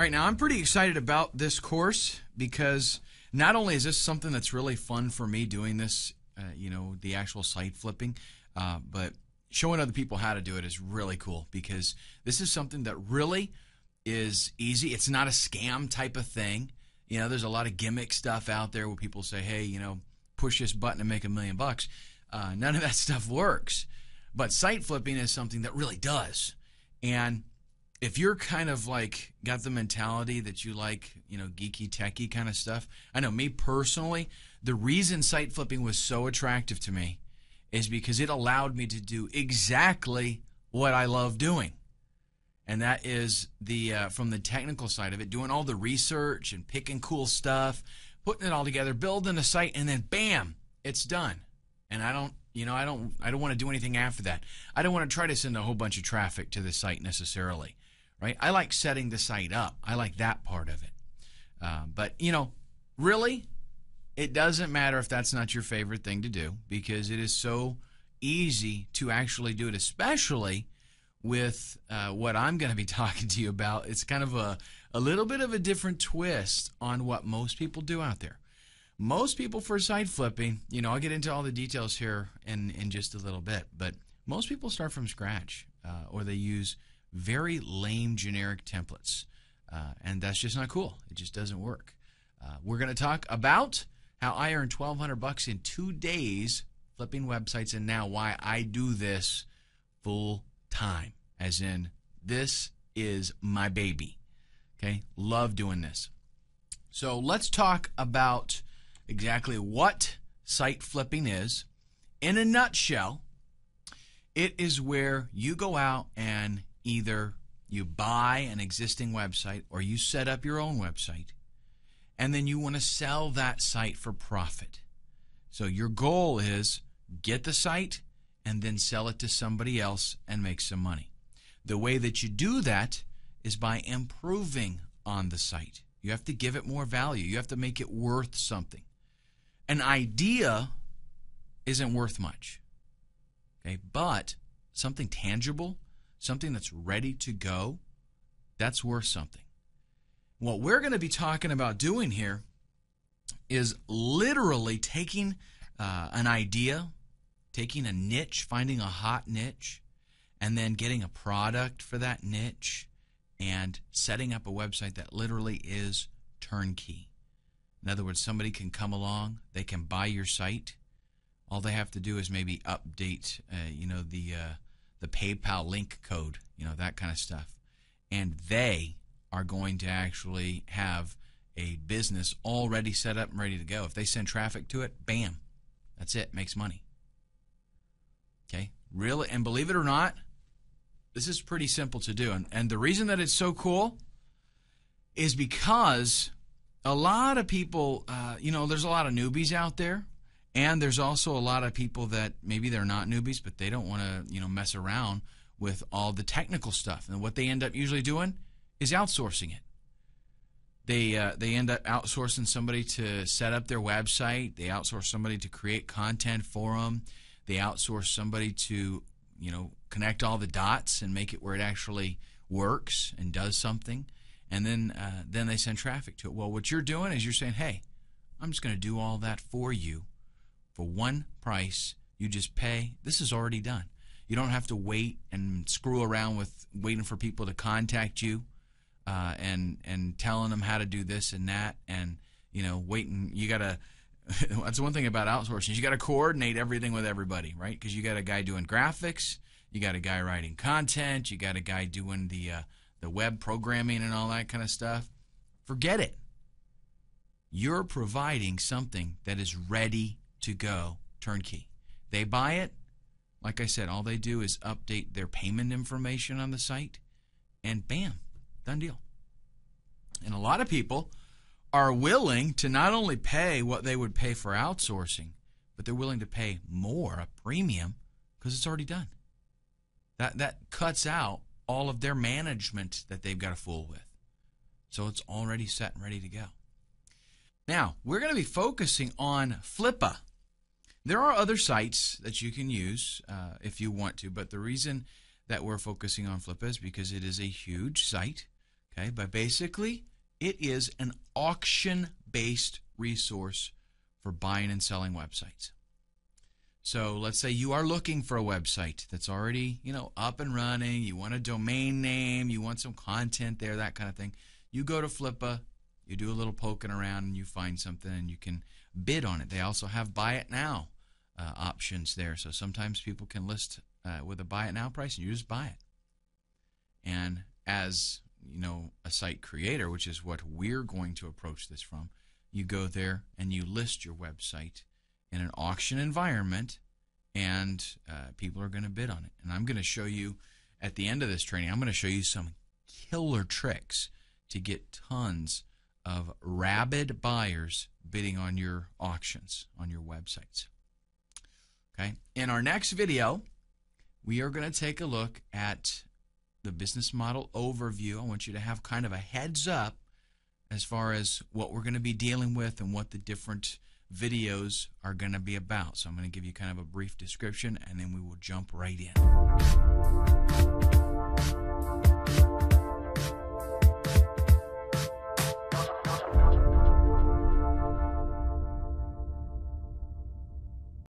All right, now I'm pretty excited about this course because not only is this something that's really fun for me doing this, the actual site flipping, but showing other people how to do it is really cool because this is something that really is easy. It's not a scam type of thing. There's a lot of gimmick stuff out there where people say, hey, push this button and make $1,000,000. None of that stuff works. But site flipping is something that really does. And if you're kind of like got the mentality that you like, geeky, techie kind of stuff, I know me personally, the reason site flipping was so attractive to me is because it allowed me to do exactly what I love doing. And that is from the technical side of it, doing all the research and picking cool stuff, putting it all together, building a site, and then bam, it's done. And I don't want to do anything after that. I don't want to try to send a whole bunch of traffic to the site necessarily. Right? I like setting the site up. I like that part of it. But, really, it doesn't matter if that's not your favorite thing to do because it is so easy to actually do it, especially with what I'm going to be talking to you about. It's kind of a little bit of a different twist on what most people do out there. Most people for site flipping, I'll get into all the details here in just a little bit, but most people start from scratch or they use very lame generic templates, and that's just not cool. It just doesn't work. We're going to talk about how I earned $1,200 in 2 days flipping websites, and now why I do this full time, as in this is my baby. Okay, love doing this. So let's talk about exactly what site flipping is. In a nutshell, it is where you go out and either you buy an existing website or you set up your own website, and then you want to sell that site for profit. So your goal is get the site and then sell it to somebody else and make some money. The way that you do that is by improving on the site. You have to give it more value. You have to make it worth something. An idea isn't worth much, okay? But something tangible, something that's ready to go, that's worth something. What we're going to be talking about doing here is literally taking an idea, taking a niche, finding a hot niche, and then getting a product for that niche and setting up a website that literally is turnkey. In other words, somebody can come along, they can buy your site. All they have to do is maybe update, the PayPal link code, that kind of stuff. And they are going to actually have a business already set up and ready to go. If they send traffic to it, bam, that's it, makes money. Okay, really, and believe it or not, this is pretty simple to do. And the reason that it's so cool is because a lot of people, there's a lot of newbies out there. And there's also a lot of people that maybe they're not newbies, but they don't want to, mess around with all the technical stuff. And what they end up usually doing is outsourcing it. They end up outsourcing somebody to set up their website. They outsource somebody to create content for them. They outsource somebody to, connect all the dots and make it where it actually works and does something. And then they send traffic to it. Well, what you're doing is you're saying, hey, I'm just going to do all that for you. For one price, you just pay. This is already done. You don't have to wait and screw around with waiting for people to contact you and telling them how to do this and that and, waiting. You got to – that's one thing about outsourcing. You got to coordinate everything with everybody, right? Because you got a guy doing graphics. You got a guy writing content. You got a guy doing the web programming and all that kind of stuff. Forget it. You're providing something that is ready to go, turnkey. They buy it. Like I said, all they do is update their payment information on the site, and bam, done deal. And a lot of people are willing to not only pay what they would pay for outsourcing, but they're willing to pay more, a premium, because it's already done. That cuts out all of their management that they've got to fool with. So it's already set and ready to go. Now, we're going to be focusing on Flippa. There are other sites that you can use if you want to, but the reason that we're focusing on Flippa is because it is a huge site. Okay, but basically, it is an auction-based resource for buying and selling websites. So let's say you are looking for a website that's already, up and running. You want a domain name, you want some content there, that kind of thing. You go to Flippa, you do a little poking around, and you find something, and you can bid on it. They also have buy it now options there. So sometimes people can list with a buy it now price, and you just buy it. And as a site creator, which is what we're going to approach this from, you go there and you list your website in an auction environment, and people are going to bid on it. And I'm going to show you at the end of this training, I'm going to show you some killer tricks to get tons of rabid buyers bidding on your auctions, on your websites. Okay. In our next video, we are going to take a look at the business model overview. I want you to have kind of a heads up as far as what we're going to be dealing with and what the different videos are going to be about. So I'm going to give you kind of a brief description, and then we will jump right in.